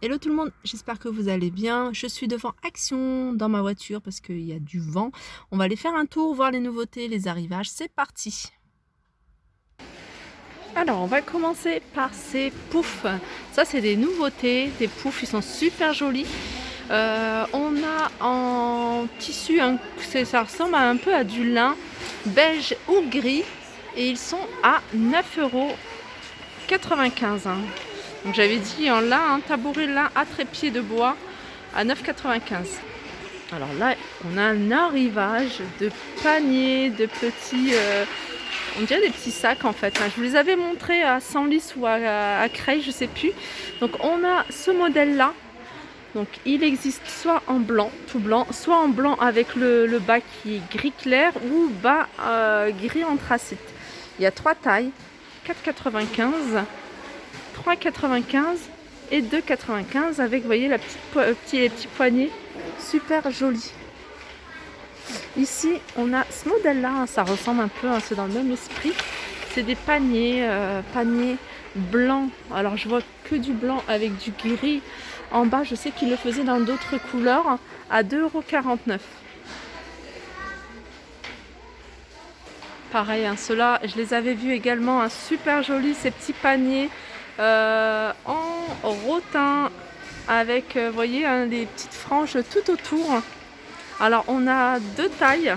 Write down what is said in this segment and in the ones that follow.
Hello tout le monde, j'espère que vous allez bien. Je suis devant Action dans ma voiture parce qu'il y a du vent. On va aller faire un tour, voir les nouveautés, les arrivages. C'est parti. Alors on va commencer par ces poufs. Ça c'est des nouveautés, des poufs, ils sont super jolis. On a en tissu, ça ressemble un peu à du lin beige ou gris et ils sont à 9,95 €. Donc j'avais dit en lin, un tabouret lin à trépied de bois à 9,95 €. Alors là, on a un arrivage de paniers, de petits, on dirait des petits sacs en fait. Je vous les avais montrés à Senlis ou à Creil, je sais plus. Donc on a ce modèle-là. Donc il existe soit en blanc, tout blanc, soit en blanc avec le bas qui est gris clair ou bas gris anthracite. Il y a 3 tailles, 4,95 €. 3,95 € et 2,95 € avec, vous voyez, les petits poignets super jolis. Ici, on a ce modèle-là, ça ressemble un peu, c'est dans le même esprit. C'est des paniers blancs. Alors, je vois que du blanc avec du gris. En bas, je sais qu'ils le faisaient dans d'autres couleurs à 2,49 €. Pareil, ceux-là, je les avais vus également, super jolis, ces petits paniers en rotin avec, vous voyez, des petites franges tout autour. Alors on a deux tailles,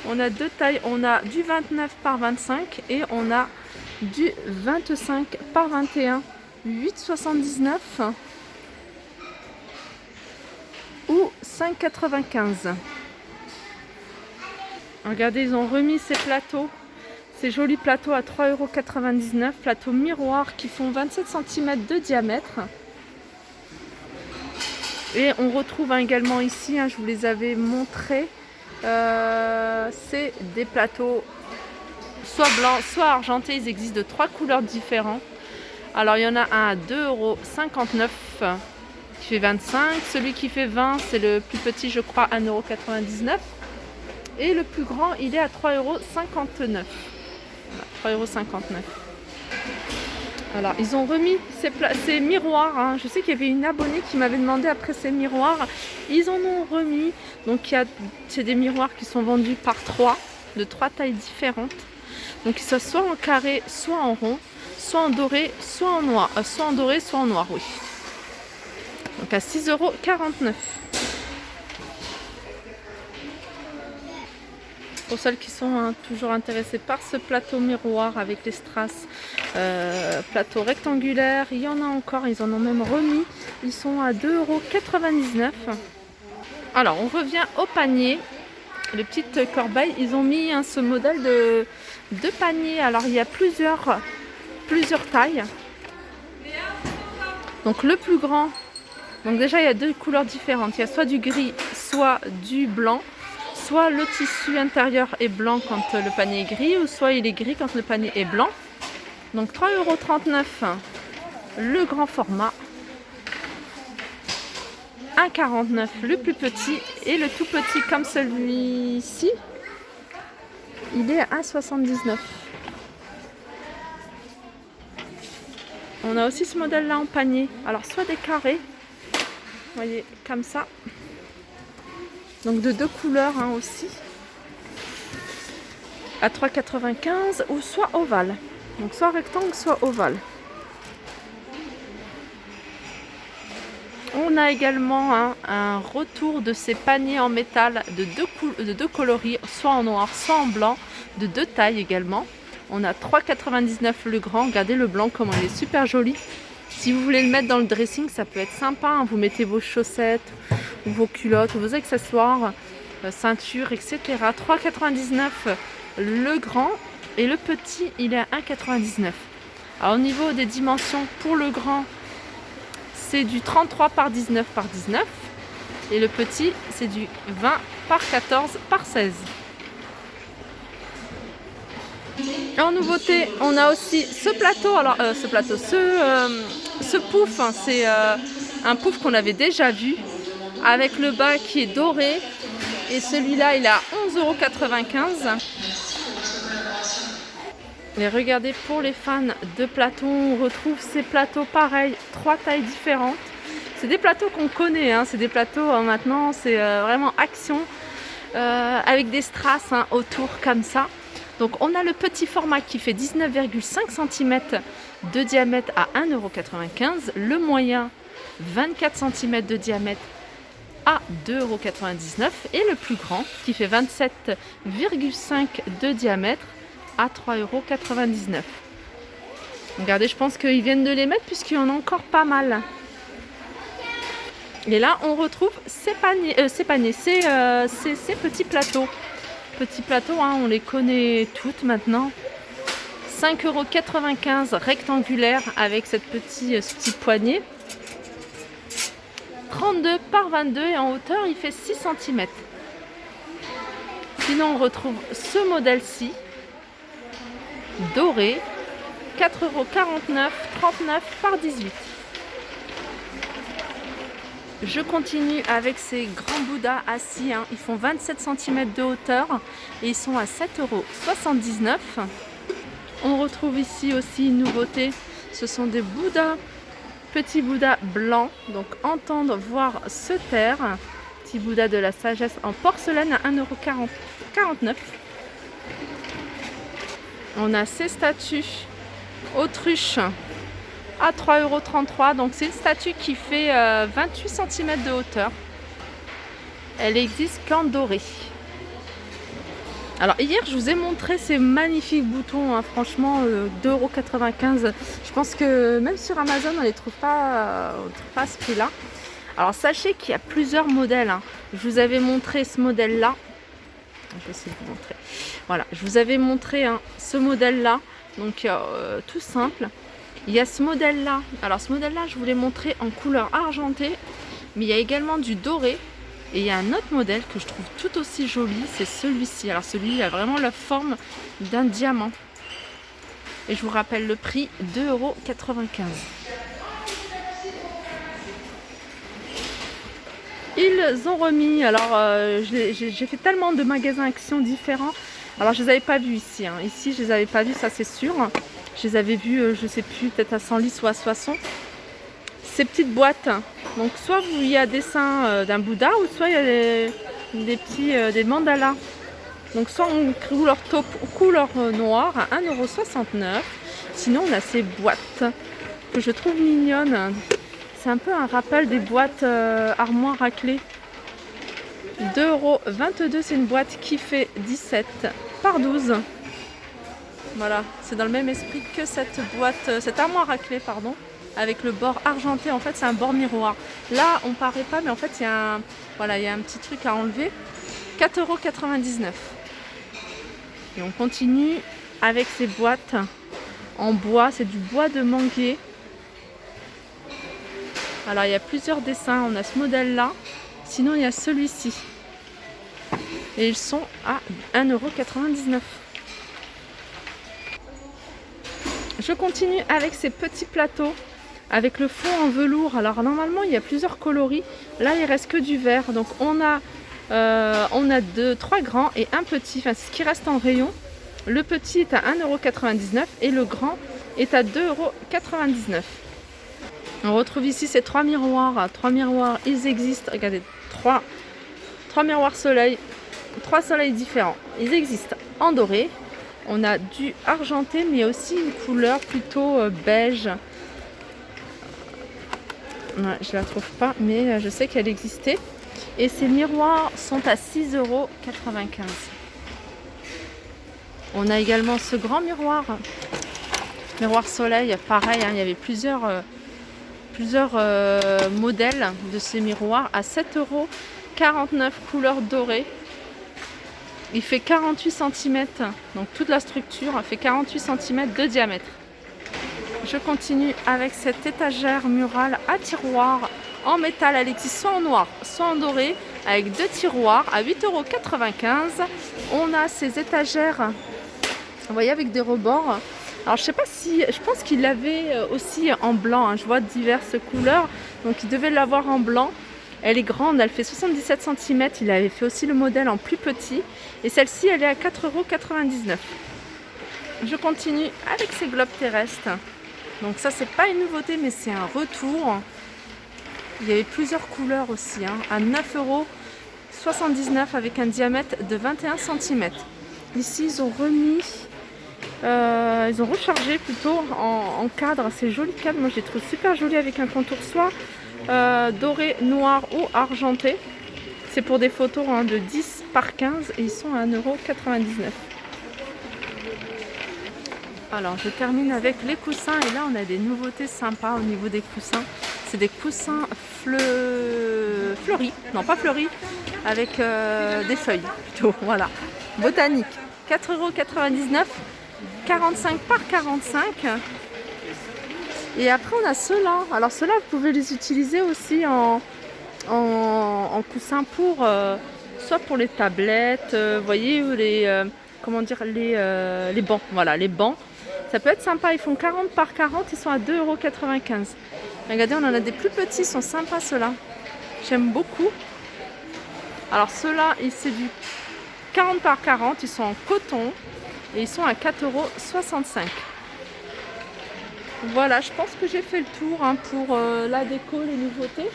on a du 29 par 25 et on a du 25 par 21, 8,79 € ou 5,95 €. Regardez, ils ont remis ces plateaux, ces jolis plateaux à 3,99 €, plateaux miroirs qui font 27 cm de diamètre. Et on retrouve également ici, je vous les avais montrés, c'est des plateaux soit blancs, soit argentés. Ils existent de 3 couleurs différentes. Alors il y en a un à 2,59 € qui fait 25. Celui qui fait 20, c'est le plus petit, je crois, 1,99 €. Et le plus grand, il est à 3,59 €. Voilà, 3,59 €. Alors, ils ont remis ces miroirs. Je sais qu'il y avait une abonnée qui m'avait demandé après ces miroirs. Ils en ont remis. Donc, c'est des miroirs qui sont vendus par 3, de 3 tailles différentes. Donc, ils sont soit en carré, soit en rond, soit en doré, soit en noir. Soit en doré, soit en noir, oui. Donc, à 6,49 €. Pour celles qui sont toujours intéressées par ce plateau miroir avec les strass, plateau rectangulaire, il y en a encore, ils en ont même remis, ils sont à 2,99 €. Alors on revient au panier, les petites corbeilles, ils ont mis ce modèle de panier. Alors il y a plusieurs tailles. Donc le plus grand, donc déjà il y a 2 couleurs différentes, il y a soit du gris, soit du blanc. Soit le tissu intérieur est blanc quand le panier est gris, ou soit il est gris quand le panier est blanc. Donc 3,39 € le grand format, 1,49 € le plus petit, et le tout petit comme celui-ci, il est à 1,79 €. On a aussi ce modèle-là en panier. Alors soit des carrés, vous voyez, comme ça. Donc de 2 couleurs aussi, à 3,95 € ou soit ovale. Donc soit rectangle, soit ovale. On a également un retour de ces paniers en métal de deux coloris, soit en noir, soit en blanc, de 2 tailles également. On a 3,99 € le grand. Regardez le blanc, comment il est super joli. Si vous voulez le mettre dans le dressing, ça peut être sympa. Vous mettez vos chaussettes, ou vos culottes, ou vos accessoires, ceinture, etc. 3,99 € le grand, et le petit, il est à 1,99 €. Alors au niveau des dimensions, pour le grand, c'est du 33 par 19 par 19, et le petit, c'est du 20 par 14 par 16. En nouveauté, on a aussi ce plateau. Alors ce pouf, c'est un pouf qu'on avait déjà vu, avec le bas qui est doré, et celui-là il est à 11,95 €. Et regardez, pour les fans de plateaux, on retrouve ces plateaux pareils, 3 tailles différentes. C'est des plateaux qu'on connaît, hein, c'est des plateaux maintenant, c'est vraiment action, avec des strass autour comme ça. Donc on a le petit format qui fait 19,5 cm de diamètre à 1,95 €, le moyen 24 cm de diamètre à 2,99 € et le plus grand qui fait 27,5 de diamètre à 3,99 €. Regardez, je pense qu'ils viennent de les mettre puisqu'il y en a encore pas mal. Et là, on retrouve ces petits plateaux. Petits plateaux, on les connaît toutes maintenant. 5,95 € rectangulaire avec ce petit poignet. 32 par 22 et en hauteur, il fait 6 cm. Sinon, on retrouve ce modèle-ci, doré, 4,49 €, 39 par 18. Je continue avec ces grands Bouddhas assis, ils font 27 cm de hauteur et ils sont à 7,79 €. On retrouve ici aussi une nouveauté, ce sont des Bouddhas, petits Bouddhas blancs, donc entendre, voir, se taire. Petit Bouddha de la sagesse en porcelaine à 1,49 €. On a ces statues autruches à 3,33 €. Donc c'est une statue qui fait 28 cm de hauteur. Elle existe qu'en doré. Alors hier je vous ai montré ces magnifiques boutons, franchement 2,95 €. Je pense que même sur Amazon on ne les trouve pas, à ce prix là. Alors sachez qu'il y a plusieurs modèles. Je vous avais montré ce modèle là. Je vais essayer de vous montrer. Voilà, je vous avais montré ce modèle là. Donc tout simple. Il y a ce modèle là. Alors ce modèle là je vous l'ai montré en couleur argentée. Mais il y a également du doré. Et il y a un autre modèle que je trouve tout aussi joli, c'est celui-ci. Alors celui-ci a vraiment la forme d'un diamant. Et je vous rappelle le prix, 2,95 €. Ils ont remis, alors j'ai fait tellement de magasins Action différents. Alors je ne les avais pas vus ici. Ici je ne les avais pas vus, ça c'est sûr. Je les avais vus, je ne sais plus, peut-être à Senlis ou à Soissons. Ces petites boîtes, donc soit il y a dessin d'un Bouddha ou soit il y a des mandalas. Donc soit en couleur taupe ou couleur noire à 1,69 €. Sinon on a ces boîtes que je trouve mignonnes. C'est un peu un rappel des boîtes armoires à clés. 2,22 €, c'est une boîte qui fait 17 par 12. Voilà, c'est dans le même esprit que cette boîte, cette armoire à clés, pardon. Avec le bord argenté, en fait c'est un bord miroir. Là on paraît pas, mais en fait il y a un petit truc à enlever. 4,99 €. Et on continue avec ces boîtes en bois, c'est du bois de manguier. Alors il y a plusieurs dessins, on a ce modèle là, sinon il y a celui-ci. Et ils sont à 1,99 €. Je continue avec ces petits plateaux. Avec le fond en velours. Alors normalement il y a plusieurs coloris. Là il reste que du vert. Donc on a 3 grands et un petit. Enfin c'est ce qui reste en rayon. Le petit est à 1,99 € et le grand est à 2,99 €. On retrouve ici ces 3 miroirs. 3 miroirs, ils existent. Regardez, 3 miroirs soleil. 3 soleils différents. Ils existent en doré. On a du argenté mais aussi une couleur plutôt beige. Ouais, je la trouve pas, mais je sais qu'elle existait. Et ces miroirs sont à 6,95 €. On a également ce grand miroir soleil, pareil, il y avait plusieurs modèles de ces miroirs à 7,49 € couleur dorée. Il fait 48 cm, donc toute la structure fait 48 cm de diamètre. Je continue avec cette étagère murale à tiroirs en métal. Elle existe soit en noir, soit en doré, avec 2 tiroirs à 8,95 €. On a ces étagères, vous voyez, avec des rebords. Alors je sais pas si, je pense qu'il l'avait aussi en blanc. Je vois diverses couleurs, donc il devait l'avoir en blanc. Elle est grande, elle fait 77 cm. Il avait fait aussi le modèle en plus petit. Et celle-ci, elle est à 4,99 €. je continue avec ces globes terrestres. Donc ça, c'est pas une nouveauté, mais c'est un retour. Il y avait plusieurs couleurs aussi, hein, à 9,79 € avec un diamètre de 21 cm. Ici, ils ont remis, ils ont rechargé plutôt en cadre. C'est joli cadre, moi je les trouve super jolis avec un contour soit doré, noir ou argenté. C'est pour des photos hein, de 10 par 15 et ils sont à 1,99 €. Alors je termine avec les coussins et là on a des nouveautés sympas au niveau des coussins. C'est des coussins fleuris, non pas fleuris, avec des feuilles plutôt, voilà. Botanique, 4,99 €, 45 par 45. Et après on a ceux-là. Alors ceux-là vous pouvez les utiliser aussi en coussin pour soit pour les tablettes, vous voyez, ou les comment dire, les bancs. Voilà, les bancs. Ça peut être sympa, ils font 40 par 40, ils sont à 2,95 €. Regardez, on en a des plus petits, ils sont sympas ceux-là. J'aime beaucoup. Alors ceux-là, c'est du 40 par 40, ils sont en coton et ils sont à 4,65 €. Voilà, je pense que j'ai fait le tour hein, pour la déco, les nouveautés.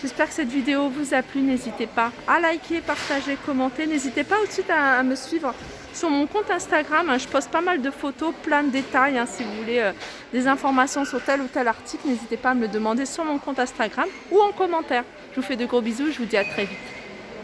J'espère que cette vidéo vous a plu. N'hésitez pas à liker, partager, commenter. N'hésitez pas aussi à me suivre sur mon compte Instagram. Je poste pas mal de photos, plein de détails. Si vous voulez des informations sur tel ou tel article, n'hésitez pas à me le demander sur mon compte Instagram ou en commentaire. Je vous fais de gros bisous, je vous dis à très vite.